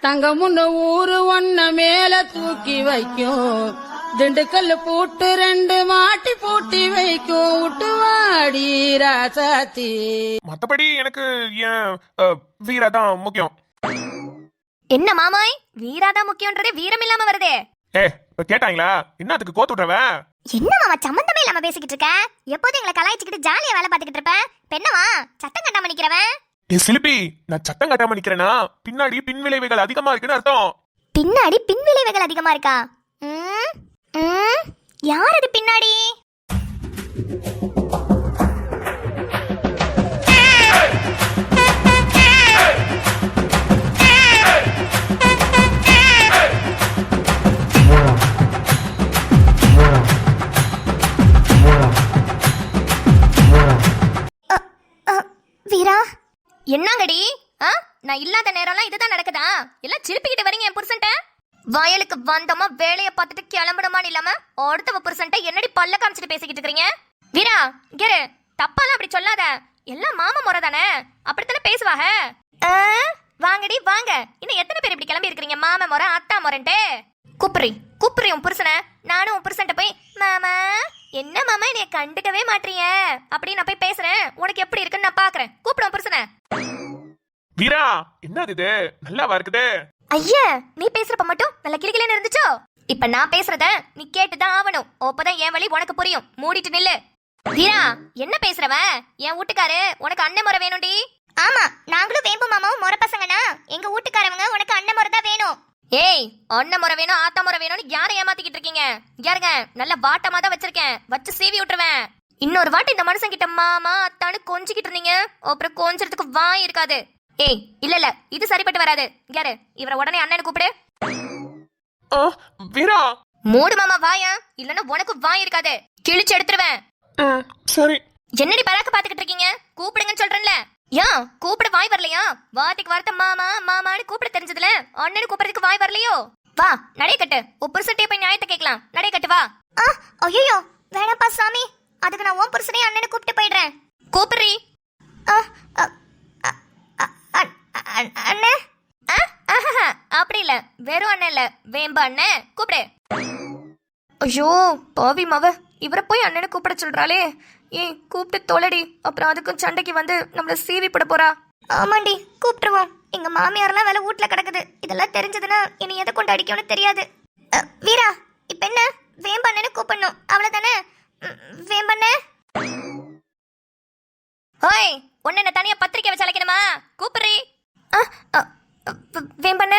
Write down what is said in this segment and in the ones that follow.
தங்கமுன்னு ஊரு ஒன்ன மேல தூக்கி வைக்கும், திண்டுக்கல் பூட்டு 2 மாட்டி பூட்டி வைக்கும், விட்டுவாடி ராசாத்தி. மத்தபடி எனக்கு என் வீரா தான் முக்கியம். என்ன மாமாய், வீராதான் முக்கியம்ன்றதே வீரம் இல்லாம வருதே. இப்ப கேட்டாங்களா என்னத்துக்கு கோத்து விட்டுறவன்? என்ன மாமா சம்பந்தமே இல்லாம பேசிக்கிட்டு இருக்க? எப்போதும் எங்களை கலாய்ச்சிக்கிட்டு ஜாலியா வேலை பார்த்துக்கிட்டு இருப்ப. பெண்ணவா சட்டம் கட்டாம நிக்கிறவன்? சிலிப்பி, நான் சட்டம் கட்டாம நிக்கிறேனா பின்னாடி பின் விளைவுகள் அதிகமா இருக்குன்னு அர்த்தம். பின்னாடி பின் விளைவுகள் அதிகமா இருக்கா? யார் அது பின்னாடி? வீரா, என்னங்கடி? நான் இல்லாத நேரம்லாம் இதுதான் நடக்குதா? எல்லாம் சிரிப்பிக்கிட்டு வரீங்க என் புருஷன்ட்ட. வயலுக்கு வந்தோமா வேலையை பார்த்துட்டு கிளம்பணுமான்னு இல்லாம அடுத்தவ புருஷன்ட்ட என்னடி பல்ல காமிச்சிட்டு பேசிக்கிட்டு இருக்கீங்க? வீரா கேரு, தப்பாலாம் அப்படி சொல்லாத. எல்லாம் மாமா முறை தானே, அப்படித்தானே பேசுவாங்க. வாங்கடி வாங்க. இன்னும் எத்தனை பேர் இப்படி கிளம்பி இருக்கிறீங்க? மாமா முறை அத்தா முறைன்ட்டு கூப்பிடுறி உன் புருஷனை. நானும் உன் புருஷன்ட்ட போய் மாமா என்ன மாமா என்னைய கண்டுக்கவே மாட்டீங்க அப்படின்னு நான் போய் பேசுறேன். உனக்கு எப்படி இருக்குன்னு நான் பாக்குறேன். கூப்பிடுவோம் புருஷனை. வீரா, என்னது இது? நல்லாவா இருக்குது? ஐயா, நீ பேசுறப்ப மட்டும் நல்ல கிளிகிளின்னு இருந்துச்சோ? இப்ப நான் பேசுறத நீ கேட்டுதான் ஆகணும். அப்பதான் என் வழி உனக்கு புரியும். மூடிட்டு நில்லு. வீரா, என்ன பேசுறவ? என் வீட்டுக்காரு உனக்கு அண்ணன் முறை வேணும்டி. ஆமா, நாங்களும் வேம்பு மாமாவும் முறை பசங்கனா எங்க வீட்டுக்காரவங்க உனக்கு அண்ணன் முறை தான் வேணும். ஏய், அண்ணன் முறை வேணும் ஆத்தா முறை வேணும்னு யாரை ஏமாத்திக்கிட்டு இருக்கீங்க? யாருங்க, நல்ல வாட்டமா தான் வச்சிருக்கேன், வச்சு சீவி விட்டுருவேன். இன்னொரு வாட்டி இந்த மனுஷன் கிட்ட மாமா அத்தான்னு கொஞ்சிக்கிட்டு இருந்தீங்க, அப்புறம் கொஞ்சறதுக்கு வாய் இருக்காது. ஏய், இல்ல இது சரிப்பட்டு வராது. யாரு இவரை உடனே அண்ணன் கூப்பிடு. வீரா, மூடு மாமா வாயா, இல்லன்னா உனக்கு வாய் இருக்காது, கிழிச்சு எடுத்துருவேன். சரி. என்னடி பராக்க பாத்துக்கிட்டு இருக்கீங்க? கூப்பிடுங்கன்னு சொல்றேன்ல. ஏன் கூப்பிட வாய் வரலையா? வார்த்தைக்கு வார்த்தை மாமா மாமான்னு கூப்பிட தெரிஞ்சதுல அண்ணனு கூப்பிடுறதுக்கு வாய் வரலையோ? வா நடை கட்டு, உன் புருஷன்ட்டே போய் நியாயத்தை கேட்கலாம். நடை கட்டு வா. ஐயோ வேணாப்பா சாமி, அதுக்கு நான் உன் புருஷனே அண்ணனு கூப்பிட்டு போயிடுறேன். கூப்பிடுறி. அண்ணே அப்படி இல்ல, வெறும் அண்ணன் இல்ல, வேம்பு அண்ணன் கூப்பிடு. ஐயோ பாவி மவ, இவரை போய் அண்ணனை கூப்பிட சொல்றாளே. ஏய் கூப்பிட்டு தொலைடி, அப்புறம் அதுக்கும் சண்டைக்கு வந்து நம்மள சீவி போட போறா. ஆமாண்டி, கூப்பிட்டுருவோம். எங்க மாமியாரெல்லாம் வேலை வீட்டுல கிடக்குது. இதெல்லாம் தெரிஞ்சதுன்னா இனி எதை கொண்டு அடிக்கணும்னு தெரியாது. வீரா, இப்ப என்ன வேம்பண்ணனு கூப்பிடணும் அவ்வளவுதானே? வேம்பண்ண ஹோய், ஒன்னு என்ன தனியா பத்திரிக்கை வச்சு அழைக்கணுமா? கூப்பிடுறி. வேம்பண்ண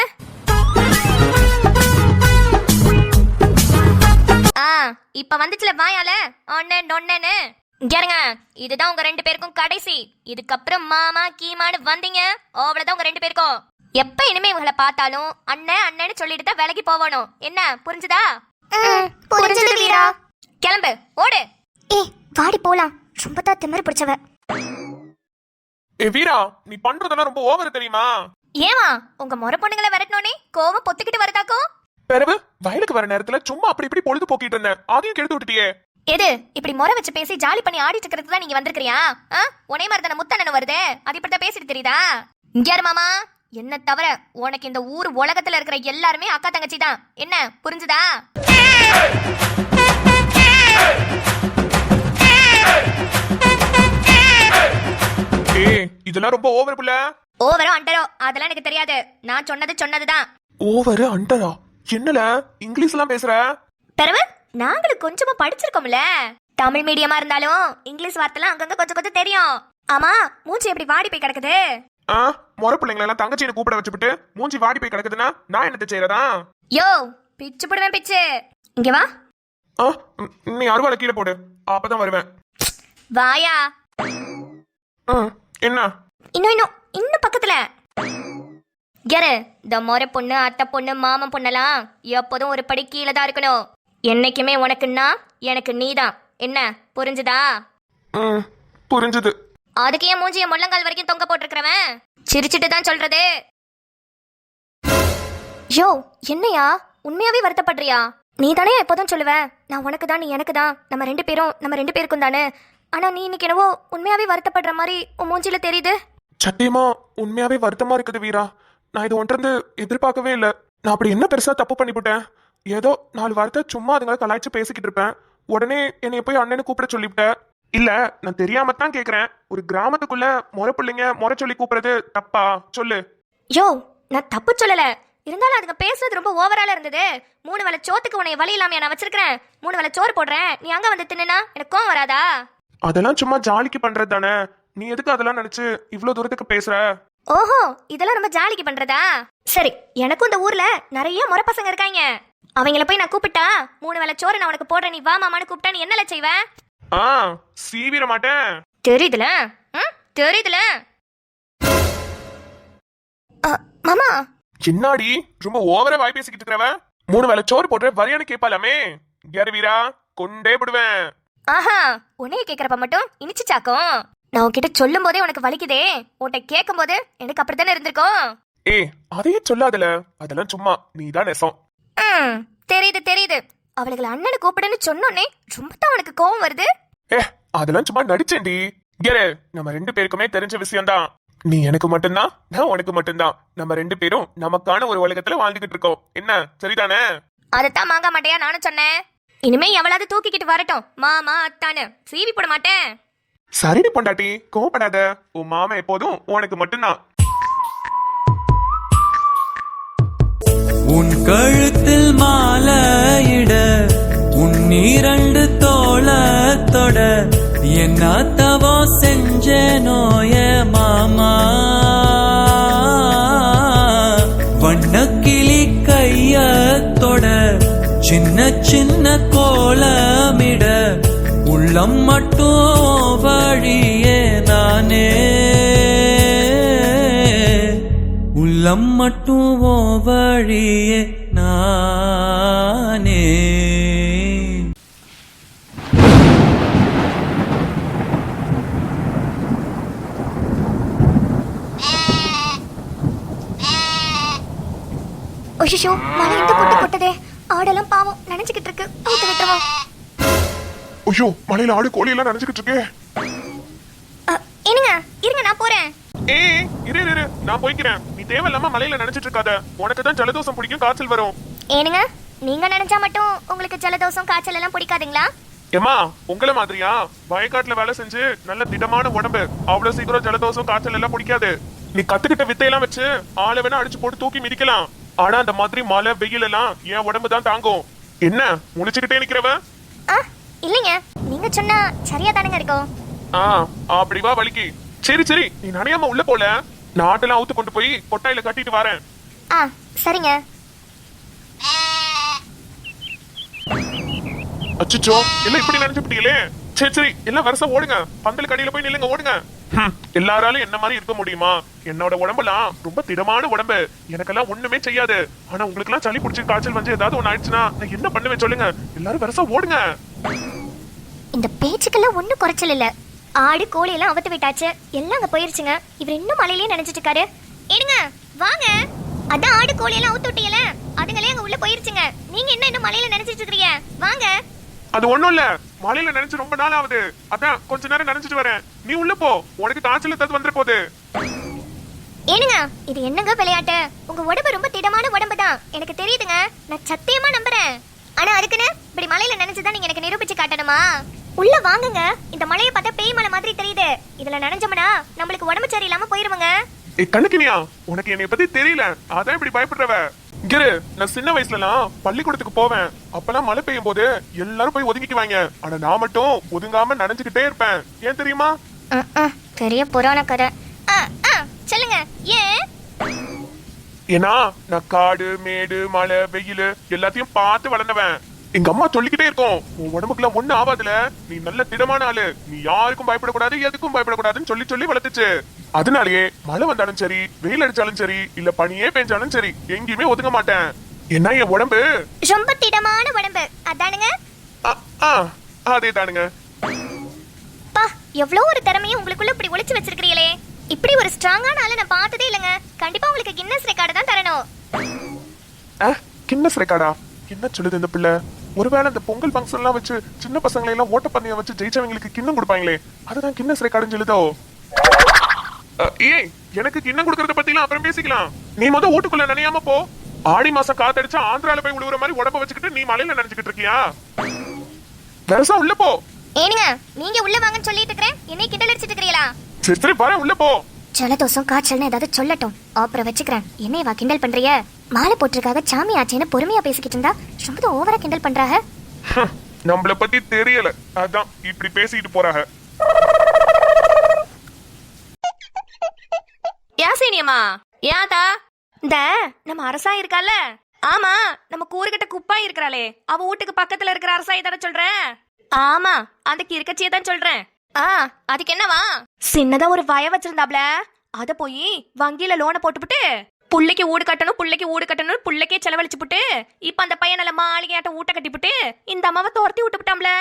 இப்ப வந்துச்சுல வாயால ஒன்னு ஒன்னு. கேருங்க, இதுதான் உங்க 2 பேருக்கும் கடைசி. இதுக்கப்புறம் மாமா கீமான்னு வந்தீங்க அவ்வளவுதான் உங்க 2 பேருக்கும். எப்ப இனிமே இவங்களை பார்த்தாலும் அண்ணன் அண்ணன்னு சொல்லிட்டு தான் வேலைக்கு போகணும். என்ன புரிஞ்சுதா? புரிஞ்சது வீரா. கிளம்பு, ஓடு. ஏய் வாடி போலாம், ரொம்ப தான் திமிரு பிடிச்சவ. வீரா, நீ பண்றதெல்லாம் ரொம்ப ஓவர் தெரியுமா? ஏமா உங்க முறை பொண்ணுங்களை விரட்டனோனே கோவம் பொத்துக்கிட்டு வரதாக்கோ? பிறகு வயலுக்கு வர நேரத்துல சும்மா அப்படி இப்படி பொழுது போக்கிட்டு இருந்தேன், அதையும் கெடுத்து விட்டுட்டியே. எது இப்படி முறை வச்சு பேசி ஜாலி பண்ணி ஆடிட்டு இருக்கிறதுக்கு தான் நீங்க வந்திருக்கிறியா? உனே மாதிரி தானே முத்தண்ணன் வருது, அது இப்படிதான் பேசிட்டு தெரியுதா? இங்கயாரு மாமா, என்ன தவிர உனக்கு இந்த ஊர் உலகத்துல இருக்கிற எல்லாருமே அக்கா தங்கச்சி தான். என்ன புரிஞ்சுதா? இதெல்லாம் ரொம்ப ஓவர் புள்ள. ஓவரோ அண்டரோ அதெல்லாம் எனக்கு தெரியாது. நான் சொன்னதுதான். ஓவர் அண்டரா? என்னல இங்கிலீஷ் எல்லாம் பேசுற? பெறவு நாங்களும் கொஞ்சமா படிச்சிருக்கோம்ல. தமிழ் மீடியமா இருந்தாலும் இங்கிலீஷ் வார்த்தைலாம் அங்கங்க கொஞ்சம் கொஞ்சம் தெரியும். ஆமா, மூஞ்சி எப்படி வாடி போய் கிடக்குது? முறை பிள்ளைங்களை எல்லாம் தங்கச்சியை கூப்பிட வச்சுட்டு மூஞ்சி வாடி போய் கிடக்குதுன்னா நான் என்னத்த செய்யறதா? யோ பிச்சு போடுவேன் பிச்சு. இங்க வா. நீ அருவாளை கீழே போடு, அப்பதான் வருவேன். வாயா. என்ன இன்னும் பக்கத்துல கேரு. இந்த முறை பொண்ணு அத்தை பொண்ணு மாமன் பொண்ணெல்லாம் எப்போதும் ஒரு படி கீழே தான் இருக்கணும். என்னைக்குமே உனக்குன்னா எனக்கு நீதான். என்ன புரிஞ்சுதா? புரிஞ்சுது. அதுக்கு ஏன் மூஞ்சிய முள்ளங்கால் வரைக்கும் தொங்க போட்டிருக்கிறவன் சிரிச்சிட்டு தான் சொல்றது. யோ என்னையா உண்மையாவே வருத்தப்படுறியா? நீ தானே எப்போதும் சொல்லுவ நான் உனக்கு தான் நீ எனக்கு தான், நம்ம 2 பேருக்கும் தானே. ஆனா நீ இன்னைக்கு என்னவோ உண்மையாவே வருத்தப்படுற மாதிரி உன் மூஞ்சில தெரியுது. சத்தியமா உண்மையாவே வருத்தமா இருக்குது வீரா. நான் இது ஒன்றிருந்து எதிர்பார்க்கவே இல்லை. நான் அப்படி என்ன பெருசா தப்பு பண்ணிவிட்டேன்? ஏதோ 4 வார்த்தை சும்மா அதுங்களை கலாய்ச்சி பேசிக்கிட்டு இருப்பேன். உடனே என்னைய போய் அண்ணனு கூப்பிட சொல்லிவிட்டேன். இல்ல, நான் தெரியாம தான் கேக்குறேன். ஒரு கிராமத்துக்குள்ள முறை பிள்ளைங்க முறை சொல்லி கூப்பிடுறது தப்பா? சொல்லு. யோ, நான் தப்பு சொல்லல. இருந்தாலும் அதுங்க பேசுறது ரொம்ப ஓவரால இருந்தது. 3 வேளை சோத்துக்கு உன்னை வழி இல்லாம நான் வச்சிருக்கிறேன். 3 வேளை சோறு போடுறேன், நீ அங்க வந்து தின்னுனா எனக்கு கோவம் வராதா? அதெல்லாம் சும்மா ஜாலிக்கு பண்றது தானே. நீ எதுக்கு அதெல்லாம் நினைச்சு இவ்வளவு தூரத்துக்கு பேசுற? ஓஹோ, இதெல்லாம் ரொம்ப ஜாலிக்கு பண்றதா? சரி, எனக்கும் இந்த ஊர்ல நிறைய முறை பசங்க இருக்காங்க. அவங்கள போய் நான் கூப்பிட்டா 3 வேளை சோறு நான் உனக்கு போடுறேன், நீ வா மாமான்னு கூப்பிட்டா நீ என்னல செய்வ? சீவிர மாட்டேன். தெரியுதுல, தெரியுதுல. மாமா, என்னாடி ரொம்ப ஓவரா வாய் பேசிக்கிட்டு இருக்கிறவ? 3 வேளை சோறு போடுற வரையானு கேட்பாலாமே. யாரு வீரா, கொண்டே விடுவேன். ஆஹா, உன்னைய கேக்குறப்ப மட்டும் இனிச்சு சாக்கும். நான் உன்கிட்ட சொல்லும் போதே உனக்கு வலிக்குதே, உன்கிட்ட கேட்கும் போது எனக்கு அப்படித்தானே இருந்திருக்கும். அதையே சொல்லாதல, அதெல்லாம் சும்மா நீதான் நெசம். தெரியுது தெரியுது. அவளுகளை அண்ணனை கூப்பிடுன்னு சொன்னோன்னே ரொம்ப தான் உனக்கு கோவம் வருது. அதெல்லாம் சும்மா நடிச்சேன்டி. நம்ம 2 பேருக்குமே தெரிஞ்ச விஷயம்தான். நீ எனக்கு மட்டும்தான், நான் உனக்கு மட்டும்தான். நம்ம 2 பேரும் நமக்கான ஒரு உலகத்துல வாழ்ந்துகிட்டு இருக்கோம். என்ன, சரிதானே? அதத்தான் மாங்க மாட்டையா நானும் சொன்னேன். இனிமே எவளாவது தூக்கிக்கிட்டு வரட்டும், மாமா அத்தானு சீவி போட மாட்டேன். சரிடி பொண்டாட்டி, கோவப்படாத. உன் மாமா எப்போதும் உனக்கு மட்டும்தான். உன் கழுத்தில் மாலையிட, உன் 2 தோளத்தொட, என்ன தவோ செஞ்சேனோய மாமா. வண்ணக்கிளி கையத்தொட, சின்ன சின்ன கோலமிட, உள்ளம் மட்டும் வழியே நானே, உள்ளம் மட்டும் வழியே நானே. ஐயோ, மழை இந்த கொட்டு கொட்டதே. ஆடெல்லாம் பாவம் நினைச்சுக்கிட்டு இருக்கு, அவுத்து விட்டுருவோம். ஐயோ, மலையில ஆடு கோழி எல்லாம் நினைச்சுக்கிட்டு இருக்கே. என்னங்க, இருங்க நான் போறேன். இரு, நான் போய்க்கிறேன். நீ தேவையில்லாம மலையில நினைச்சிட்டு இருக்காத. உனக்கு தான் ஜலதோஷம் பிடிக்கும், காய்ச்சல் வரும். ஏனுங்க, நீங்க நினைச்சா மட்டும் உங்களுக்கு ஜலதோஷம் காய்ச்சல் எல்லாம் பிடிக்காதுங்களா? ஏமா, உங்களை மாதிரியா வயக்காட்டுல வேலை செஞ்சு நல்ல திடமான உடம்பு, அவ்வளவு சீக்கிரம் ஜலதோஷம் காய்ச்சல் எல்லாம் பிடிக்காது. நீ கத்துக்கிட்ட வித்தையெல்லாம் வச்சு ஆளை வேணா அடிச்சு போட்டு தூக்கி மிதிக்கலாம். ஆனா அந்த மாதிரி மழை வெயில் எல்லாம் என் உடம்பு தான் தாங்கும். என்ன முடிச்சுக்கிட்டே நிக்கிறவ? இல்லைங்க, நீங்க சொன்னா சரியா தானுங்க இருக்கும். அப்படி வா வலிக்கு. சரி, நீ நனையாம உள்ள போல. நான் ஆட்டெல்லாம் அவுத்து கொண்டு போய் கொட்டாயில கட்டிட்டு வரேன். சரிங்க. அச்சோ, எல்லாம் இப்படி நினைச்சுட்டீங்களே. சரி, எல்லாம் வருஷ ஓடுங்க. பந்தல் கடையில போய் நில்லுங்க, ஓடுங்க. எல்லாராலும் என்ன மாதிரி இருக்க முடியுமா? என்னோட உடம்புலாம் ரொம்ப திடமான உடம்பு, எனக்கெல்லாம் ஒண்ணுமே செய்யாது. ஆனா உங்களுக்கு எல்லாம் சளி பிடிச்சி காய்ச்சல் வந்து ஏதாவது ஒண்ணு ஆயிடுச்சுன்னா நான் என்ன பண்ணுவேன் சொல்லுங்க? எல்லாரும் வருஷ ஓடுங்க. இந்த பேச்சுக்கெல்லாம் ஒண்ணும் குறைச்சல் இல்ல. ஆடு கோழி எல்லாம் அவத்து விட்டாச்சு, எல்லாம் அங்க போயிருச்சுங்க. இவர் இன்னும் மலையிலேயே நினைச்சிட்டு இருக்காரு. ஏனுங்க வாங்க, அதான் ஆடு கோழி எல்லாம் அவுத்து விட்டீங்கல, அதுங்களே அங்க உள்ள போயிருச்சுங்க. நீங்க என்ன இன்னும் மலையில நினைச்சிட்டு இருக்கீங்க? வாங்க. அது ஒண்ணும் இல்ல, மலையில நினைச்சு ரொம்ப நாள் ஆகுது, அதான் கொஞ்ச நேரம் நினைச்சிட்டு வரேன். நீ உள்ள போ, உனக்கு காய்ச்சல் தத்து வந்துட போகுது. ஏனுங்க, இது என்னங்க விளையாட்டு? உங்க உடம்பு ரொம்ப திடமான உடம்பு தான், எனக்கு தெரியுதுங்க. நான் சத்தியமா நம்புறேன். ஆனா அதுக்குன்னு இப்படி மலையில நினைச்சுதான் நீங்க எனக்கு நிரூபிச்சு காட்டணுமா? உள்ள வாங்குங்க. இந்த மலையை பார்த்தா பேய் மலை மாதிரி தெரியுது. இதுல நினைஞ்சோம்னா நம்மளுக்கு உடம்பு சரியில்லாம போயிருவங்க. கண்ணுக்கினியா, உனக்கு என்னை பத்தி தெரியல, அதான் இப்படி பயப்படுறவ. கிரு, நான் சின்ன வயசுலலாம் பள்ளிக்கூடத்துக்கு போவேன். அப்பெல்லாம் மழை பெய்யும் போது எல்லாரும் போய் ஒதுங்கிக்குவாங்க. ஆனா நான் மட்டும் ஒதுங்காம நனைஞ்சுக்கிட்டே இருப்பேன். ஏன் தெரியுமா? பெரிய புராண கதை. சொல்லுங்க ஏன்? ஏன்னா நான் காடு மேடு மழை வெயில் எல்லாத்தையும் பார்த்து வளர்ந்தவன். எங்க அம்மா சொல்லிக்கிட்டே இருக்கும், உன் உடம்புக்குலாம் ஒண்ணு ஆகாதுல, நீ நல்ல திடமான ஆளு, நீ யாருக்கும் பயப்படக்கூடாது எதுக்கும் பயப்படக்கூடாதுன்னு சொல்லி சொல்லி வளர்த்துச்சு. அதனாலயே மழை வந்தாலும் சரி, வெயில் அடிச்சாலும் சரி, இல்ல பனியே பெஞ்சாலும் சரி, எங்கேயுமே ஒதுங்க மாட்டேன். என்ன என் உடம்பு ரொம்ப திடமான உடம்பு அதானுங்க. அதே தானுங்க. பா, எவ்வளவு ஒரு திறமையை உங்களுக்குள்ள இப்படி ஒளிச்சு வச்சிருக்கீங்களே. இப்படி ஒரு ஸ்ட்ராங்கான ஆளை நான் பார்த்ததே இல்லைங்க. கண்டிப்பா உங்களுக்கு கின்னஸ் ரெக்கார்டு தான் தரணும். கின்னஸ் ரெக்கார்டா? என்ன சொல்லுது இந்த பிள்ளை? ஒருவேளை இந்த பொங்கல் ஃபங்க்ஷன் எல்லாம் வச்சு சின்ன பசங்களை எல்லாம் ஓட்டப்பந்தயம் வச்சு ஜெயிச்சவங்களுக்கு கிண்ணம் கொடுப்பாங்களே, அதுதான் கின்னஸ் ரெக்கார்டுன்னு சொல்லுதோ? ஏய் எனக்கு கிண்ணம் கொடுக்கறத பத்திலாம் அப்புறம் பேசிக்கலாம். நீ முத வீட்டுக்குள்ள நனையாம போ. ஆடி மாசம் காத்தடிச்சா ஆந்திரால போய் விழுவுற மாதிரி உடம்ப வச்சுக்கிட்டு நீ மலையில நினைச்சுக்கிட்டு இருக்கியா? வெரசா உள்ள போ. ஏனுங்க நீங்க உள்ள வாங்கன்னு சொல்லிட்டு இருக்கறேன், என்னை கிண்டல் அடிச்சிட்டு இருக்கீங்களா? சரி சரி வர உள்ள போ. ஜலதோஷம் காய்ச்சல்னு ஏதாவது சொல்லட்டும், அப்புறம் வச்சுக்கிறேன். என்னை வா கிண்டல் பண்றிய? மாலை போட்டிருக்காக சாமி ஆச்சேன்னு பொறுமையா பேசிக்கிட்டு இருந்தா ரொம்ப ஓவரா கிண்டல் பண்றாங்க. நம்மள பத்தி தெரியல, அதான் இப்படி பேசிட்டு போறாங்க. யாசேனியம்மா யாதா இந்த நம்ம அரசா இருக்கால, ஆமா நம்ம கூறுகிட்ட குப்பா இருக்கிறாளே, அவ வீட்டுக்கு பக்கத்துல இருக்கிற அரசாயை தானே சொல்ற? ஆமா அந்த கிறுக்கச்சியை தான் சொல்றேன். அதுக்கு என்னவா? சின்னதா ஒரு வய வச்சிருந்தாப்ல, அத போய் வங்கியில லோனை போட்டுப்புட்டு புள்ளைக்கு ஊடு கட்டணும் புள்ளைக்கே செலவழிச்சு புட்டு இப்ப அந்த பையன் நல்ல மாளிகையாட்ட ஊட்ட கட்டிப்புட்டு இந்த அம்மாவை துரத்தி விட்டுப்புட்டாம்ல.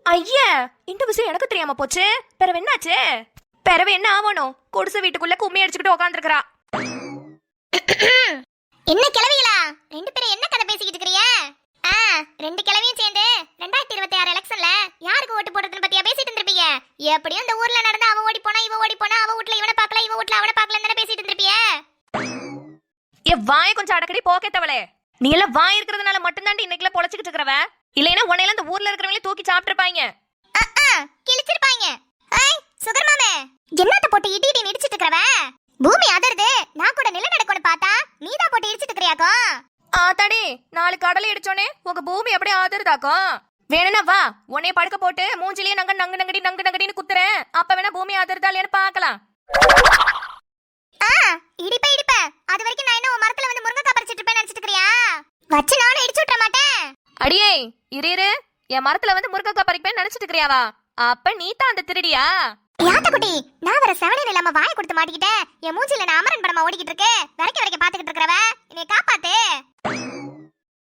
ஐயா இந்த விஷயம் எனக்கு தெரியாம போச்சு. பிறவு என்னாச்சு? பிறவு என்ன ஆகணும்? குடிசை வீட்டுக்குள்ள கும்மி அடிச்சுக்கிட்டு உட்காந்துருக்கா. என்ன கிளவிகளா ரெண்டு பேரும் என்ன கதை பேசிக்கிட்டு இருக்கீங்க? ரெண்டு கிளவியும் சேர்ந்து 2026 எலெக்ஷன்ல யாருக்கு ஓட்டு போடுறதுன்னு பத்தியா பேசிட்டு இருந்திருப்பீங்க. எப்படியும் இந்த ஊர்ல நடந்து அவ ஓடி போனா இவ ஓடி போனா, அவ வீட்ல இவனை பார்க்கல இவ வீட்ல அவனை பார்க்கலன்னு தானே பேசிட்டு இருந்திருப்பீங்க. வாய கொஞ்சம் அடக்கடி போக்கேத்தவளே, நீ எல்லாம் வாய் இருக்கிறதுனால மட்டும்தான் இன்னைக்குல பொழைச்சிக்கிட்டு இருக்கிறவ. இல்லைன்னா உன்னையெல்லாம் இந்த ஊர்ல இருக்கிறவங்களே தூக்கி சாப்பிட்டுருப்பாங்க, கிழிச்சிருப்பாங்க. சுகர் மாமே என்னத்த போட்டு இடி இடி இடிச்சிட்டு இருக்கிறவ? பூமி அதருது, நான் கூட நில நடக்கணும் பார்த்தா நீதான் போட்டு இடிச்சிட்டு இருக்கிறியாக்கோ? ஆத்தாடி 4 கடலை இடிச்சோனே உங்க பூமி அப்படியே ஆதருதாக்கும். வேணும்னா வா, உன்னைய படுக்க போட்டு மூஞ்சிலேயே நங்கு நங்கடின்னு குத்துறேன். அப்ப வேணா பூமி ஆதருதா இல்லையான்னு பாக்கலாம். இடிப்ப அது வரைக்கும் நான் என்ன உன் மரத்துல வந்து முருங்கைக்காய் பறிச்சிட்டு இருப்பேன்னு நினைச்சிட்டு இருக்கியா? வச்சு நானும் இடிச்சு விட்டுற மாட்டேன். அடியே இரு, என் மரத்துல வந்து முருங்கைக்காய் பறிப்பேன்னு நினைச்சிட்டு இருக்கிறியாவா? அப்ப நீ தான் அந்த திருடியா? யாத்தக்குட்டி நான் வர செவனே இல்லாம வாயை கொடுத்து மாட்டிக்கிட்டேன். என் மூஞ்சில நான் அமரன் படமா ஓடிக்கிட்டு இருக்கு. வரைக்கும் பாத்துக்கிட்டு இருக்கிறவ என்னை காப்பாத்து.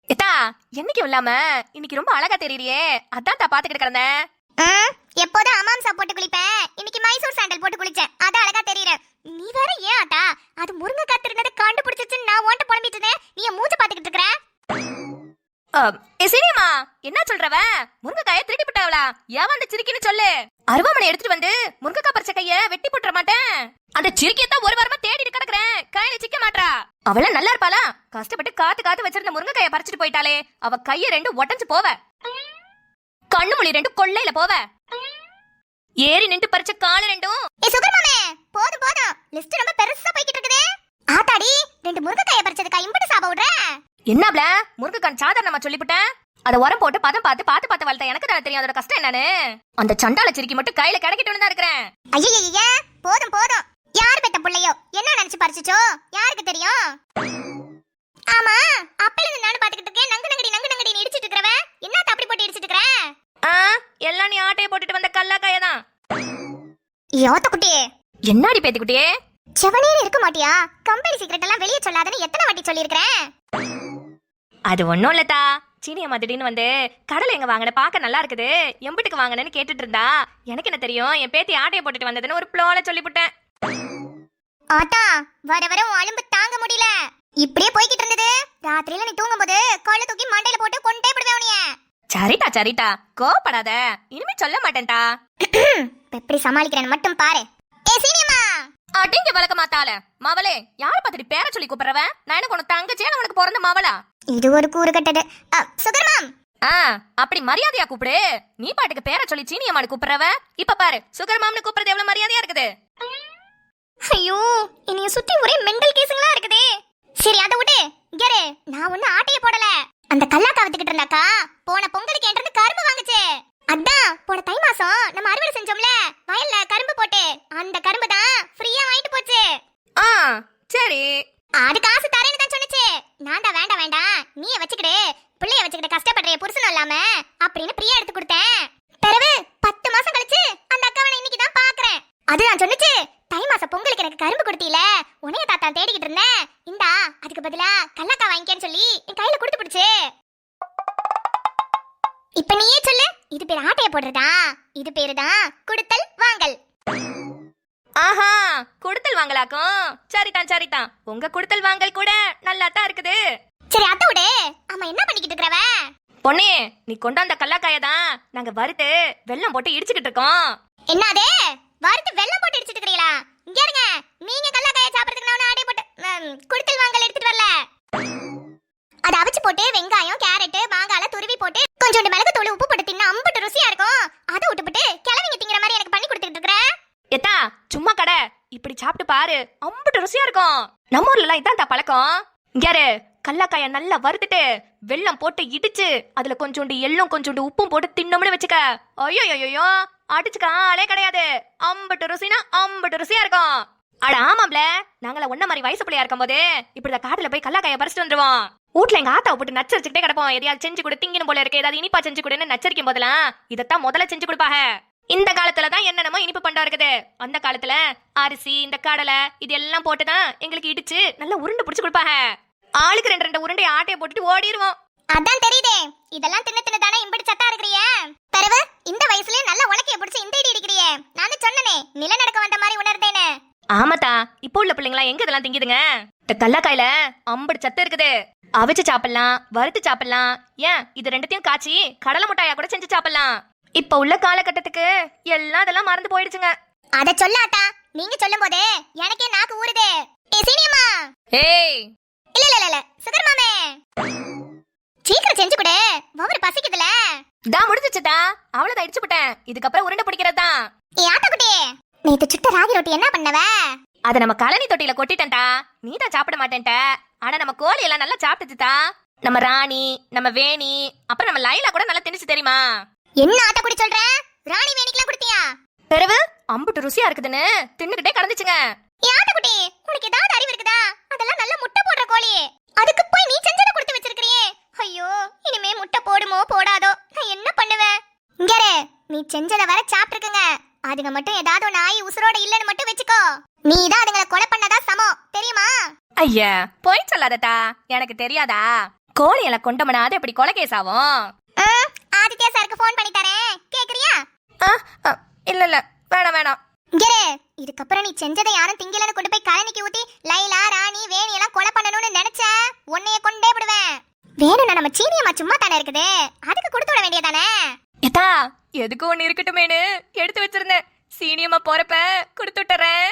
ஏத்தா என்னைக்கு இல்லாம இன்னைக்கு ரொம்ப அழகா தெரியறியே, அதான் தான் பாத்துக்கிட்டு கிடந்தேன். எப்போதும் அமாம்சா போட்டு குளிப்பேன், இன்னைக்கு மைசூர் சாண்டல் போட்டு குளிச்சேன், அதான் அழகா தெரியறேன். நீ வேற ஏன் ஆட்டா அது முருங்கைக்காய் திருநது கண்டுபிடிச்சிச்சு நான் ஓட்ட புலம்பிட்டு இருந்தேன், நீ மூஞ்ச பாத்துக்கிட்டு இருக்கிற. சரிம்மா என்ன சொல்றவ? முருங்கைக்காயை திருடி போட்டாவளா? ஏன் அந்த சிரிக்கின்னு சொல்லு. அருவாமனை எடுத்துட்டு வந்து முருங்கைக்காய் பறிச்ச கைய வெட்டி போட்டுற மாட்டேன். அந்த சிரிக்கையத்தான் ஒரு வாரமா தேடிட்டு கிடக்குறேன், கையில சிக்க மாட்டா. அவள நல்லா இருப்பாளா? கஷ்டப்பட்டு காத்து வச்சிருந்த முருங்கைக்காயை பறிச்சுட்டு போயிட்டாலே, அவ கைய 2 ஒட்டஞ்சு போவ, கண்ணு மொழி 2 கொள்ளையில போவ, ஏறி நின்று பறிச்ச கால 2ம். போதும் லிஸ்ட் ரொம்ப பெருசா போய்கிட்டு இருக்குதே. ஆத்தாடி 2 முருங்கைக்காயை பறிச்சதுக்கா இம்பட்டு சாப விடுற? என்னப்ல முருங்கைக்காய் சாதாரணமா சொல்லிவிட்டேன். அத உரம் போட்டு பதம் பார்த்து வளர்த்த எனக்கு தான் தெரியும் அதோட கஷ்டம் என்னன்னு. அந்த சண்டால சிரிக்கி மட்டும் கையில கிடைக்கிட்டு தான் இருக்கிறேன். ஐயா போதும் யார் பெத்த புள்ளையோ என்ன நினைச்சு பறிச்சுச்சோ யாருக்கு தெரியும்? ஆமா அப்பல இருந்து நானும் பாத்துக்கிட்டு இருக்கேன். நங்கு நங்கடி இடிச்சிட்டு இருக்கறவ என்ன அப்படி போட்டு இடிச்சிட்டு இருக்கற? எல்லாம் நீ ஆட்டைய போட்டுட்டு வந்த கல்லாக்காய தான். யோத்த குட்டியே என்னடி பேத்தி குட்டியே, செவனே இருக்க மாட்டியா? கம்பெனி சீக்ரெட் எல்லாம் வெளியே சொல்லாதன்னு எத்தனை வாட்டி சொல்லியிருக்கிறேன். அது ஒண்ணும் இல்லதா, சீனியம்மா திடீர்னு வந்து கடலை எங்க வாங்கின பார்க்க நல்லா இருக்குது, எம்பிட்டுக்கு வாங்கினேன்னு கேட்டுட்டு இருந்தா. எனக்கு என்ன தெரியும், என் பேத்தி ஆட்டையை போட்டுட்டு வந்ததுன்னு ஒரு ப்ளோல சொல்லிவிட்டேன். ஆட்டா வர அலும்பு தாங்க முடியல, இப்படியே போய்கிட்டு இருந்தது. ராத்திரியில நீ தூங்கும் போது கொள்ள தூக்கி மண்டையில போட்டு கொண்டே விடுவேன் உனிய. சரிட்டா கோபப்படாத, இனிமே சொல்ல மாட்டேன்டா. எப்படி சமாளிக்கிறேன்னு மட்டும் பாரு. ஏ சீனியம்மா அடிங்க வளக்க மாத்தால மவளே, யார பாத்துட்டு பேர சொல்லி கூப்பிடுறவ? நான் எனக்கு உனக்கு தங்கச்சியா உனக்கு பிறந்த மவளா? இது ஒரு கூறு கட்டது. சுகர்மாம் அப்படி மரியாதையா கூப்பிடு. நீ பாட்டுக்கு பேர சொல்லி சீனியம்மானு கூப்பிடுறவ, இப்ப பாரு சுகர்மாம்னு கூப்பிடுறது எவ்வளவு மரியாதையா இருக்குது. ஐயோ இனிய சுத்தி ஒரே மெண்டல் கேஸுங்களா இருக்குதே. சரி அதை விடு, இங்கரு நான் ஒண்ணு ஆட்டைய போடல. அந்த கல்லாக்கா வித்துக்கிட்டு இருந்தாக்கா போன பொங்கலுக்கு என்கிட்ட கரும்பு வாங்குச்சு. அதான் போன தை மாசம் நம்ம அறுவடை செஞ்சோம்ல வயல்ல கரும்பு போட்டு, அந்த கரும்பு தான் ஃப்ரீயா வாங்கிட்டு போச்சு. சரி அது காசு தரேன்னு தான் சொன்னுச்சு. நான் தான் வேண்டாம் நீயே வச்சுக்கிடு, பிள்ளைய வச்சுக்கிட்டு கஷ்டப்படுற புருஷனும் இல்லாம அப்படின்னு பிரியா எடுத்து கொடுத்தேன். பிறகு 10 மாசம் கழிச்சு அந்த அக்காவை இன்னைக்கு தான் பாக்குறேன். அதுதான் சொன்னுச்சு, தை மாசம் பொங்கலுக்கு எனக்கு கரும்பு கொடுத்தீல, உனைய தாத்தா தேடிக்கிட்டு இருந்தேன், இந்தா அதுக்கு பதிலா கல்லாக்கா வாங்கிக்கன்னு சொல்லி என் கையில கொடுத்து பிடிச்சு. இப்ப நீயே சொல்லு, இது பேர் ஆட்டைய போடுறதா? இது பேருதான் குடுத்தல் வாங்கல். ஆஹா குடுத்தல் வாங்கலாக்கும். சரிதான் உங்க குடுத்தல் வாங்கல் கூட நல்லா தான் இருக்குது. சரி அதோட ஆமா என்ன பண்ணிக்கிட்டு இருக்கறவ? பொண்ணே நீ கொண்டு வந்த கல்லாக்காய தான் நாங்க வறுத்து வெல்லம் போட்டு இடிச்சிட்டு இருக்கோம். என்னது வறுத்து வெல்லம் போட்டு இடிச்சிட்டு இருக்கீங்களா? இங்க இருங்க. நீங்க கல்லக்காயை சாப்பிடுறதுக்கு நான் ஆடை போட்டு குடுத்தல் வாங்கல் எடுத்துட்டு வரல. அத அவிச்சு போட்டு வெங்காயம் கேரட் மாங்கால துருவி போட்டு கொஞ்சோண்டு மிளகு தூள் உப்பு போட்டு தின்னா அம்புட்டு ருசியா இருக்கும். அதை விட்டுப்புட்டு கிழவிங்க திங்கிற மாதிரி எனக்கு பண்ணி கொடுத்துட்டு இருக்கற. எத்தா சும்மா கடை இப்படி சாப்பிட்டு பாரு, அம்புட்டு ருசியா இருக்கும். நம்ம ஊர்ல எல்லாம் இதான் பழக்கம். இங்காரு கல்லக்காய நல்லா வறுத்துட்டு வெல்லம் போட்டு இடிச்சு அதுல கொஞ்சோண்டு எள்ளும் கொஞ்சோண்டு உப்பும் போட்டு தின்னோம்னு வச்சுக்க, ஐயோ ஐயோ அடிச்சுக்க ஆளே கிடையாது. அம்புட்டு ருசினா அம்புட்டு ருசியா இருக்கும். அட ஆமாம்ல, நாங்கள ஒன்ன மாதிரி வயசு பிள்ளையா இருக்கும் போது இப்படிதான் காட்டுல போய் கல்லக்காய பறிச்சுட்டு வந்துருவோம். வீட்டுல எங்க ஆத்தாவை போட்டு நச்சரிச்சுக்கிட்டே கிடப்போம். எதையாவது செஞ்சு கொடு, திங்கினும் போல இருக்கு, ஏதாவது இனிப்பா செஞ்சு கொடுன்னு நச்சரிக்கும் போதெல்லாம் இதைத்தான் முதல்ல செஞ்சு கொடுப்பாங்க. இந்த காலத்துலதான் என்னென்னமோ இனிப்பு பண்டம் இருக்குது. அந்த காலத்துல அரிசி இந்த கடலை இது எல்லாம் போட்டுதான் எங்களுக்கு இடிச்சு நல்லா உருண்டை பிடிச்சு கொடுப்பாங்க. ஆளுக்கு 2 உருண்டை ஆட்டையை போட்டுட்டு ஓடிடுவோம். அதான் தெரியுதே, இதெல்லாம் தின்னு தின்னு தானே இம்படி சத்தா இருக்கிறியே. பரவ இந்த வயசுலயே நல்ல உலக்கைய பிடிச்சு இந்த இடி அடிக்கிறியே. நான் சொன்னனே நிலநடுக்க வந்த மாதிரி உணர்ந்தேன்னு. ஆமாத்தா, இப்போ உள்ள பிள்ளைங்களா எங்க இதெல்லாம் திங்குதுங்க? இந்த கல்லக்காயில அம்படி சத்து இருக்குது. அவிச்சு சாப்பிடலாம், வறுத்து சாப்பிடலாம், ஏன் இது ரெண்டுத்தையும் காய்ச்சி கடலை முட்டாயா கூட செஞ்சு சாப்பிடலாம். இப்ப உள்ள காலகட்டத்துக்கு எல்லாம் அதெல்லாம் மறந்து போயிடுச்சுங்க. அத சொல்லாட்டா, நீங்க சொல்லும் போதே எனக்கே நாக்கு ஊறுது. ஏ சீனியம்மா. ஏய் இல்ல சுகர் மாமே, சீக்கிரம் செஞ்சு கொடு, வவுறு பசிக்குதுல. தான் முடிஞ்சிச்சுதா, அவ்வளவுதான் இடிச்சு போட்டேன். இதுக்கப்புறம் உருண்டை பிடிக்கிறதுதான். ஏ ஆட்டக்குட்டி, நேத்து சுட்ட ராகி ரொட்டி என்ன பண்ணவ? அத நம்ம கழனி தொட்டியில கொட்டிட்டேன்டா. நீ தான் சாப்பிட மாட்டேன்ட்ட. ஆனா நம்ம கோழி எல்லாம் நல்லா சாப்பிட்டுச்சுதா. நம்ம ராணி, நம்ம வேணி, அப்புறம் நம்ம லைலா கூட நல்லா திணிச்சு தெரியுமா? என்ன ஆட்டக்குடி சொல்ற? ராணி வேணிக்கெல்லாம் கொடுத்தியா? பிறகு அம்புட்டு ருசியா இருக்குதுன்னு தின்னுக்கிட்டே கடந்துச்சுங்க. ஏ ஆட்டக்குட்டி, உனக்கு ஏதாவது அறிவு இருக்குதா? அதெல்லாம் நல்ல முட்டை போடுற கோழி, அதுக்கு போய் நீ செஞ்சத கொடுத்து வச்சிருக்கிறியே. ஐயோ, இனிமே முட்டை போடுமோ போடாதோ, நான் என்ன பண்ணுவேன்? இங்கரே, நீ செஞ்சத வர சாப்பிட்டுருக்குங்க. அதுங்க மட்டும் ஏதாவது ஒரு நாய் உசுரோட இல்லன்னு மட்டும் வெச்சுக்கோ. நீ தான் அதுங்களை கொலை பண்ணதா சமம், தெரியுமா? ஐயா போய் சொல்லாததா, எனக்கு தெரியாதா? கோழி எல்லாம் கொண்டமனாது எப்படி கொலை கேஸ் ஆகும்? ஆதித்யா சாருக்கு போன் பண்ணி தரேன், கேக்குறியா? இல்ல வேணாம். இங்கரே, இதுக்கப்புறம் நீ செஞ்சதை யாரும் திங்கலன்னு கொண்டு போய் கழனிக்கு ஊத்தி லைலா ராணி வேணி எல்லாம் கொலை பண்ணணும்னு நினைச்ச உன்னைய கொண்டே விடுவேன். வேணும்னா நம்ம சீனியம்மா சும்மா தானே இருக்குது, அதுக்கு கொடுத்து விட வேண்டியதானே? எதா எதுக்கு ஒண்ணு இருக்கட்டுமேனு எடுத்து வச்சிருந்தேன். சீனியம்மா போறப்ப கொடுத்து விட்டுறேன்.